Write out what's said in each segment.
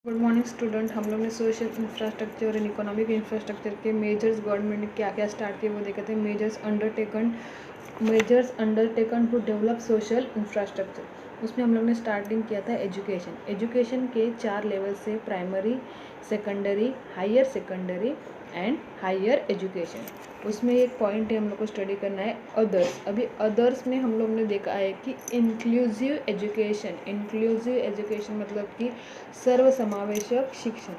Good morning student. हम लोग ने सोशल इंफ्रास्ट्रक्चर और इकोनॉमिक इंफ्रास्ट्रक्चर के मेजर्स गवर्नमेंट ने क्या क्या स्टार्ट किए वो देखे थे। Measures undertaken to develop social infrastructure. उसमें हम लोग ने स्टार्टिंग किया था एजुकेशन। एजुकेशन के 4 लेवल से primary, secondary, higher secondary and higher education. उसमें एक पॉइंट है हम लोग को स्टडी करना है अदर्स। अभी अदर्स में हम लोग ने देखा है कि इंक्लूसिव एजुकेशन मतलब कि सर्वसमावेशक शिक्षण।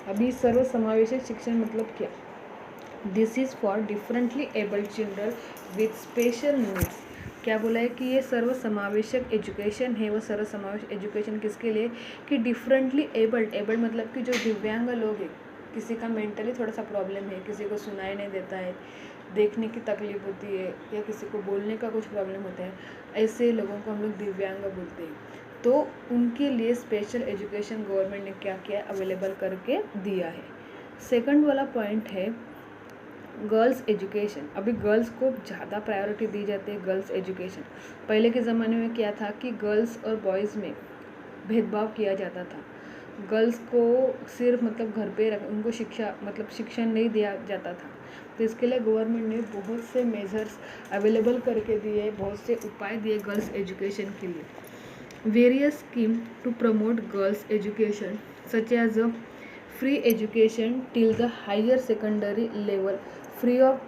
अभी सर्वसमावेशक शिक्षण मतलब क्या? This is for differently abled children with special needs. क्या बोला है कि ये सर्वसमावेशक एजुकेशन है। वो सर्वसमावेशक एजुकेशन किसके लिए? कि डिफरेंटली एबल्ड मतलब कि जो दिव्यांग लोग हैं, किसी का मेंटली थोड़ा सा प्रॉब्लम है, किसी को सुनाई नहीं देता है, देखने की तकलीफ होती है, या किसी को बोलने का कुछ प्रॉब्लम होता है, ऐसे लोगों को हम लोग दिव्यांग बोलते हैं। तो उनके लिए स्पेशल एजुकेशन गवर्नमेंट ने क्या किया, अवेलेबल करके दिया है। सेकंड वाला पॉइंट है गर्ल्स एजुकेशन। अभी गर्ल्स को ज़्यादा प्रायोरिटी दी जाती है गर्ल्स एजुकेशन। पहले के ज़माने में क्या था कि गर्ल्स और बॉयज़ में भेदभाव किया जाता था। गर्ल्स को सिर्फ मतलब घर पे रख, उनको शिक्षण नहीं दिया जाता था। तो इसके लिए गवर्नमेंट ने बहुत से मेजर्स अवेलेबल करके दिए, बहुत से उपाय दिए गर्ल्स एजुकेशन के लिए। Various schemes to promote girls' education, such as free education till the higher secondary level, free of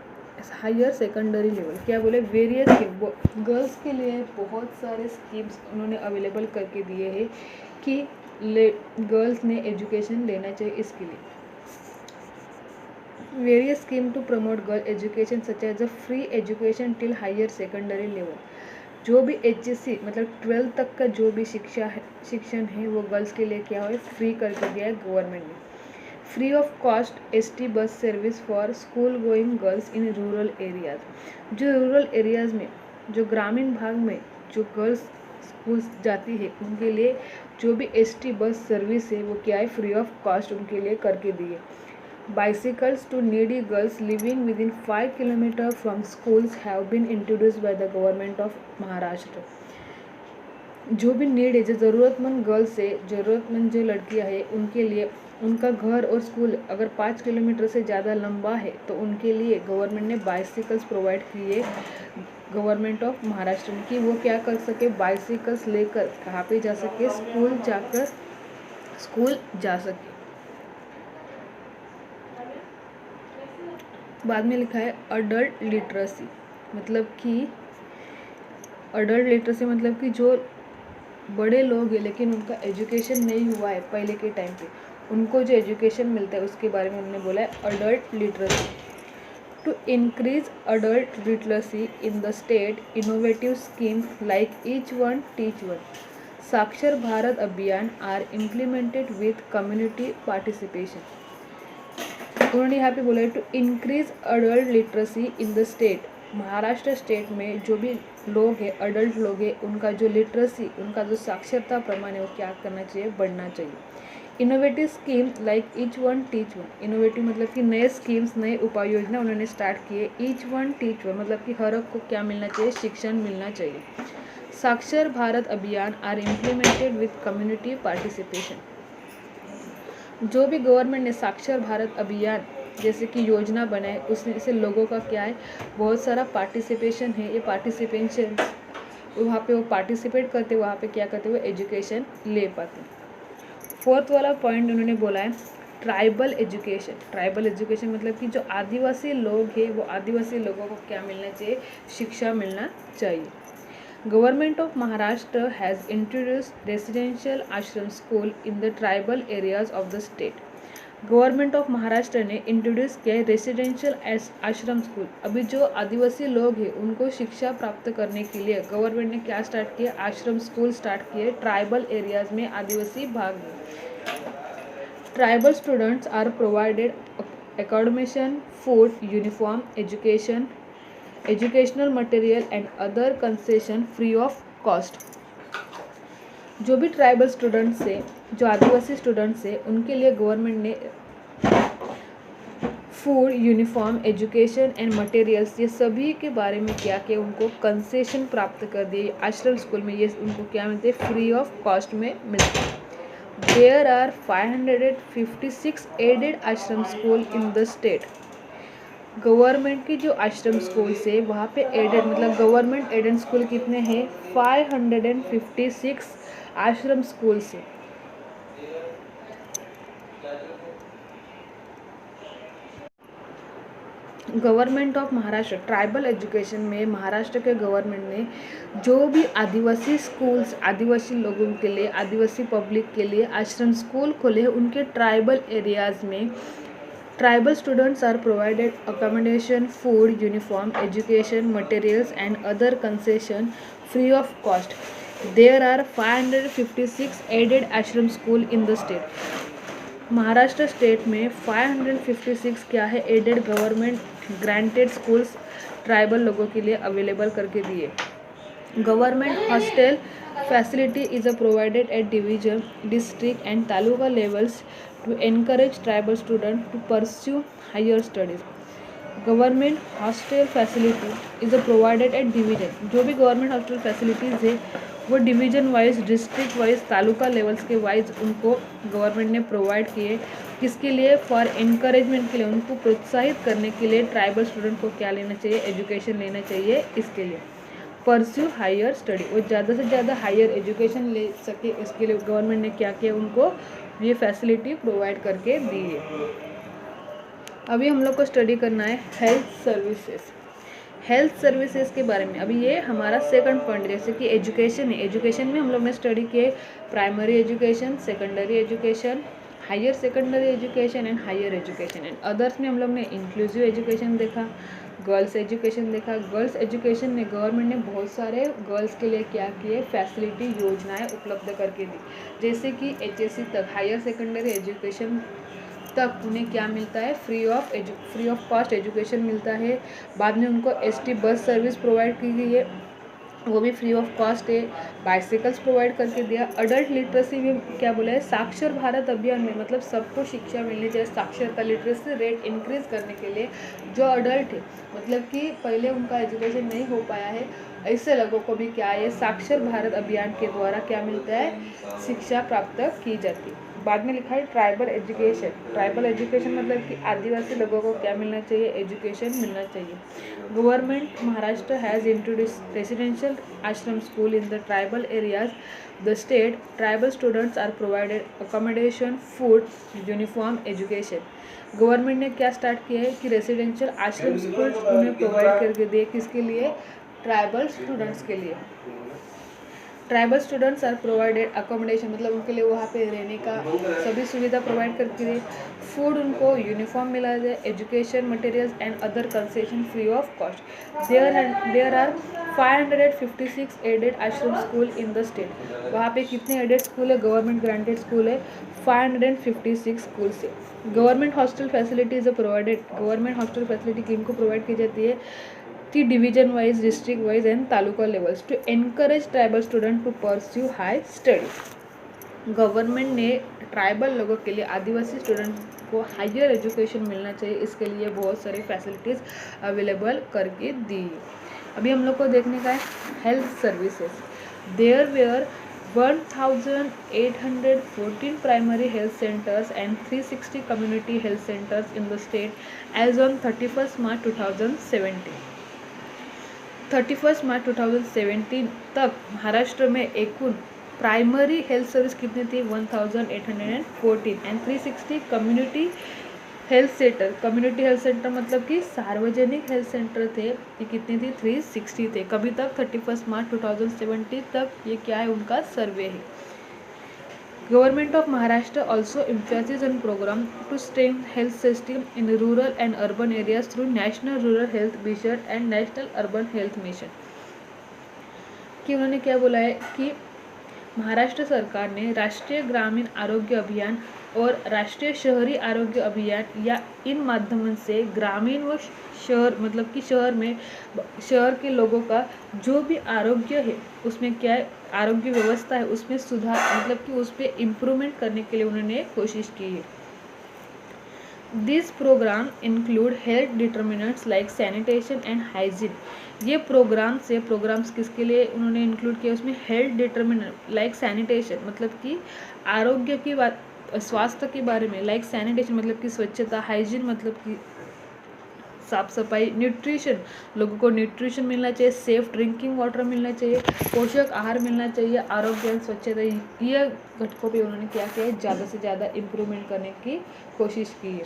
higher secondary level। क्या बोले? वेरियस स्कीम गर्ल्स के लिए बहुत सारे स्कीम्स उन्होंने अवेलेबल करके दिए हैं कि गर्ल्स ने एजुकेशन लेना चाहिए। इसके लिए various scheme to promote girl education such as a free education till higher secondary level. जो भी HSC मतलब 12th तक का जो भी शिक्षण है वो गर्ल्स के लिए क्या है, फ्री करके दिया है गवर्नमेंट ने। Free of cost ST bus service for school going girls in rural areas. जो रूरल एरियाज में, जो ग्रामीण भाग में जो गर्ल्स स्कूल जाती है, उनके लिए जो भी ST बस सर्विस है वो क्या है, फ्री ऑफ कॉस्ट उनके लिए करके दी है। Bicycles to needy girls living within 5 km from schools have been introduced by the government of Maharashtra। जो भी नीड है, जो ज़रूरतमंद गर्ल्स है, ज़रूरतमंद जो लड़कियां हैं, उनके लिए उनका घर और स्कूल अगर 5 किलोमीटर से ज़्यादा लंबा है तो उनके लिए गवर्नमेंट ने बाइसिकल्स प्रोवाइड किए, गवर्नमेंट ऑफ महाराष्ट्र में, कि वो क्या कर सके, बाइसिकल्स लेकर कहाँ पे जा सके, स्कूल जा सके। बाद में लिखा है अडल्ट लिटरेसी। मतलब कि जो बड़े लोग हैं लेकिन उनका एजुकेशन नहीं हुआ है पहले के टाइम पे, उनको जो एजुकेशन मिलता है उसके बारे में उन्होंने बोला है adult literacy. To increase adult literacy in the state, innovative scheme like each one teach one, Saakshar Bharat Abhiyan are implemented with community participation. उन्होंने यहाँ पे बोला है to increase adult literacy in the state. Maharashtra state में जो भी लोग हैं, अडल्ट लोग हैं, उनका जो लिटरेसी, उनका जो साक्षरता प्रमाण है वो क्या करना चाहिए, बढ़ना चाहिए। Innovative scheme like each one teach one. Innovative मतलब कि नए स्कीम्स, नए उपाय योजना उन्होंने स्टार्ट किए। ईच वन टीच वन मतलब कि हर एक को क्या मिलना चाहिए, शिक्षण मिलना चाहिए। Saakshar Bharat Abhiyan are implemented with community participation. जो भी गवर्नमेंट ने साक्षर भारत अभियान जैसे कि योजना बनाए, उसमें से लोगों का क्या है, बहुत सारा पार्टिसिपेशन है। ये पार्टिसिपेशन वहाँ पे वो पार्टिसिपेट करते, वहाँ पे क्या करते, वो एजुकेशन ले पाते। फोर्थ वाला पॉइंट उन्होंने बोला है ट्राइबल एजुकेशन। ट्राइबल एजुकेशन मतलब कि जो आदिवासी लोग हैं, वो आदिवासी लोगों को क्या मिलना चाहिए, शिक्षा मिलना चाहिए। Government of Maharashtra has introduced residential ashram school in the tribal areas of the state। Government of Maharashtra ने इंट्रोड्यूस किया है रेसिडेंशियल आश्रम स्कूल। अभी जो आदिवासी लोग हैं उनको शिक्षा प्राप्त करने के लिए गवर्नमेंट ने क्या स्टार्ट किया, आश्रम स्कूल स्टार्ट किए ट्राइबल एरियाज में, आदिवासी भाग में। Tribal students are provided accommodation, food, uniform, educational material and other concession free of cost. जो भी ट्राइबल स्टूडेंट्स हैं, जो आदिवासी स्टूडेंट्स हैं, उनके लिए गवर्नमेंट ने food, uniform, education and materials, ये सभी के बारे में क्या किया, उनको कंसेशन प्राप्त कर दिए। आश्रम स्कूल में ये उनको क्या मिलते हैं, फ्री ऑफ कॉस्ट में मिलते हैं। There are 556 aided ashram school in the state. Government की जो आश्रम स्कूल्स है वहाँ पे एडेड मतलब गवर्नमेंट एडेड स्कूल कितने हैं? 556 आश्रम स्कूल्स है। Government of Maharashtra tribal education में महाराष्ट्र के गवर्नमेंट ने जो भी आदिवासी स्कूल्स आदिवासी लोगों के लिए आदिवासी पब्लिक के लिए आश्रम स्कूल खोले हैं उनके ट्राइबल एरियाज़ में tribal students are provided accommodation food uniform education materials and other concession free of cost. There are 556 aided ashram school in the state. Maharashtra state में 556 क्या है? Aided government granted schools tribal लोगों के लिए अवेलेबल करके दिए। Government hostel facility is provided at division district and taluka levels to encourage tribal student to pursue higher studies. Government hostel facility is provided at division. जो भी government hostel facilities है वो division wise district wise taluka levels के wise उनको government ने provide किए। किसके लिए? फॉर इनकरेजमेंट के लिए, उनको प्रोत्साहित करने के लिए ट्राइबल स्टूडेंट को क्या लेना चाहिए? एजुकेशन लेना चाहिए। इसके लिए परस्यू हायर स्टडी, वो ज़्यादा से ज़्यादा हायर एजुकेशन ले सके इसके लिए गवर्नमेंट ने क्या किया? उनको ये फैसिलिटी प्रोवाइड करके दी है। अभी हम लोग को स्टडी करना है हेल्थ सर्विसेज। हेल्थ सर्विसेज के बारे में अभी ये हमारा सेकंड पॉइंट, जैसे कि एजुकेशन है। एजुकेशन में हम लोग ने स्टडी किए primary education, secondary education, higher secondary education and higher education and others में हम लोग ने इंक्लूसिव एजुकेशन देखा, गर्ल्स एजुकेशन देखा। गर्ल्स एजुकेशन में गवर्नमेंट ने बहुत सारे गर्ल्स के लिए क्या किए? फैसिलिटी योजनाएं उपलब्ध करके दी, जैसे कि HSC तक हायर सेकेंडरी एजुकेशन तक उन्हें क्या मिलता है? फ्री ऑफ कॉस्ट एजुकेशन मिलता है। बाद में उनको ST बस सर्विस प्रोवाइड की गई है, वो भी फ्री ऑफ कॉस्ट है। बाइसिकल्स प्रोवाइड करके दिया। अडल्ट लिटरेसी में क्या बोला है? साक्षर भारत अभियान में मतलब सबको शिक्षा मिलनी चाहिए। साक्षरता लिटरेसी रेट इंक्रीज करने के लिए जो अडल्ट है मतलब कि पहले उनका एजुकेशन नहीं हो पाया है ऐसे लोगों को भी क्या है? साक्षर भारत अभियान के द्वारा क्या मिलता है? शिक्षा प्राप्त की जाती है। बाद में लिखा है ट्राइबल एजुकेशन। ट्राइबल एजुकेशन मतलब कि आदिवासी लोगों को क्या मिलना चाहिए? एजुकेशन मिलना चाहिए। Government Maharashtra has introduce residential ashram school in the tribal areas the state. Tribal students are provided accommodation food uniform education. Government ने क्या स्टार्ट किया है कि रेसिडेंशियल आश्रम स्कूल उन्हें प्रोवाइड करके दिए। किसके लिए? ट्राइबल स्टूडेंट्स के लिए। Tribal students are provided accommodation मतलब उनके लिए वहाँ पे रहने का सभी सुविधा प्रोवाइड करके दे। फूड उनको यूनिफॉर्म मिला जाए। Education materials and other concession free of cost. There are 556 aided ashram school in the state. वहाँ पे कितने एडेड स्कूल है? गवर्नमेंट ग्रांटेड स्कूल है 556 स्कूल से। Government hostel facilities provided. Government hostel facility किनको प्रोवाइड की जाती है? कि division wise district wise and taluka levels to encourage tribal student to pursue high studies. Government ने ट्राइबल लोगों के लिए आदिवासी स्टूडेंट को हायर एजुकेशन मिलना चाहिए इसके लिए बहुत सारी फैसिलिटीज़ अवेलेबल करके दी। अभी हम लोग को देखने का है health services. There were 1814 primary health centers and 360 community health centers in the state as on 31st March 2017. 31 मार्च 2017 तक महाराष्ट्र में एकूण प्राइमरी हेल्थ सर्विस कितनी थी? 1814 and 360 community health centre. Community health centre मतलब कि सार्वजनिक हेल्थ सेंटर थे, ये कितने थे? 360 थे। कभी तक? 31 मार्च 2017 तक ये क्या है? उनका सर्वे है। Government of Maharashtra also emphasizes on program to strengthen health system in rural and urban areas through National Rural Health Mission and National Urban Health Mission। कि उन्होंने क्या बोला है कि महाराष्ट्र सरकार ने राष्ट्रीय ग्रामीण आरोग्य अभियान और राष्ट्रीय शहरी आरोग्य अभियान या इन माध्यमों से ग्रामीण व शहर मतलब कि शहर के लोगों का जो भी आरोग्य है उसमें क्या है? आरोग्य व्यवस्था है उसमें सुधार मतलब कि उस पर इम्प्रूवमेंट करने के लिए उन्होंने कोशिश की है। This program include health determinants like sanitation and hygiene. ये प्रोग्राम्स किसके लिए उन्होंने इंक्लूड किया, उसमें हेल्थ डिटर्मिनेंट लाइक सैनिटेशन मतलब कि आरोग्य की बात, स्वास्थ्य के बारे में, लाइक सैनिटेशन मतलब कि स्वच्छता, हाइजीन मतलब कि साफ सफाई, न्यूट्रिशन लोगों को न्यूट्रिशन मिलना चाहिए, सेफ ड्रिंकिंग वाटर मिलना चाहिए, पोषक आहार मिलना चाहिए, आरोग्य और स्वच्छता, ये घटकों पे उन्होंने क्या किया है, ज़्यादा से ज़्यादा इम्प्रूवमेंट करने की कोशिश की है।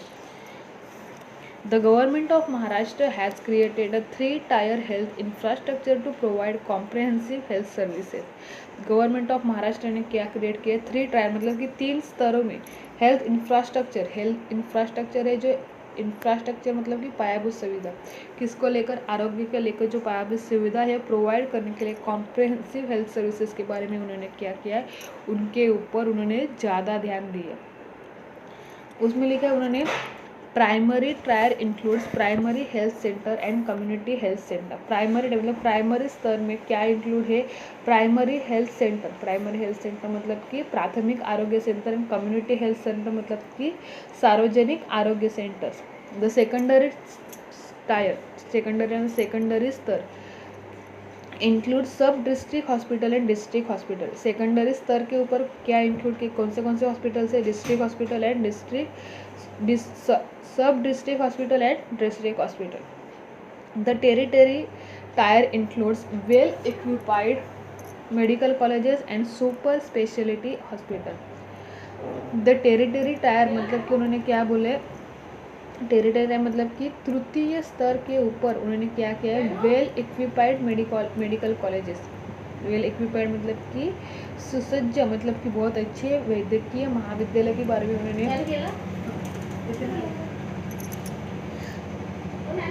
The government of Maharashtra has created a 3-tier health infrastructure to provide comprehensive health services. Government of Maharashtra ने क्या क्रिएट किया, 3 टायर मतलब कि 3 स्तरों में हेल्थ इंफ्रास्ट्रक्चर है, जो इंफ्रास्ट्रक्चर मतलब कि पायाभूत सुविधा, किसको लेकर, आरोग्य को लेकर जो पायाभूत सुविधा है प्रोवाइड करने के लिए कॉम्प्रिहेंसिव हेल्थ सर्विसेज के बारे में उन्होंने क्या किया है, उनके ऊपर उन्होंने ज़्यादा ध्यान दिया। उसमें लिखा है उन्होंने primary tyre includes primary health centre and community health centre. Primary मतलब प्राइमरी स्तर में क्या इंक्लूड है, प्राइमरी हेल्थ सेंटर मतलब कि प्राथमिक आरोग्य centre and community health centre मतलब कि सार्वजनिक आरोग्य centres. The secondary tyre, secondary स्तर इंक्लूड सब district hospital and district hospital. Secondary स्तर के ऊपर क्या इंक्लूड किए, कौन से हॉस्पिटल्स है, डिस्ट्रिक्ट हॉस्पिटल एंड सब district hospital and district hospital. The territory tyre includes well equipped medical colleges and super speciality hospital. The territory tyre मतलब कि उन्होंने क्या बोले, टेरिटरी मतलब कि तृतीय स्तर के ऊपर उन्होंने क्या किया है, well equipped medical colleges. Well equipped मतलब कि सुसज्ज मतलब कि बहुत अच्छे वैद्यकीय महाविद्यालय के बारे में उन्होंने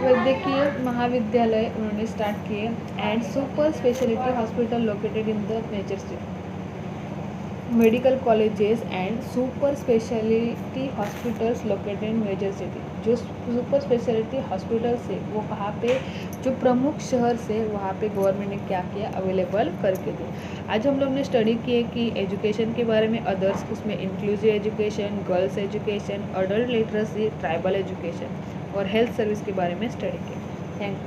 वैद्यकीय महाविद्यालय उन्होंने स्टार्ट किए and super speciality hospital located in the major city. Medical colleges and super speciality hospitals located in major city. जो सुपर स्पेशलिटी हॉस्पिटल्स है वो कहाँ पे, जो प्रमुख शहर से वहाँ पे गवर्नमेंट ने क्या किया, अवेलेबल करके दिया। आज हम लोग ने स्टडी किए कि एजुकेशन के बारे में, अदर्स उसमें inclusive education, girls education, adult literacy, tribal education और हेल्थ सर्विस के बारे में स्टडी किया। Thank you.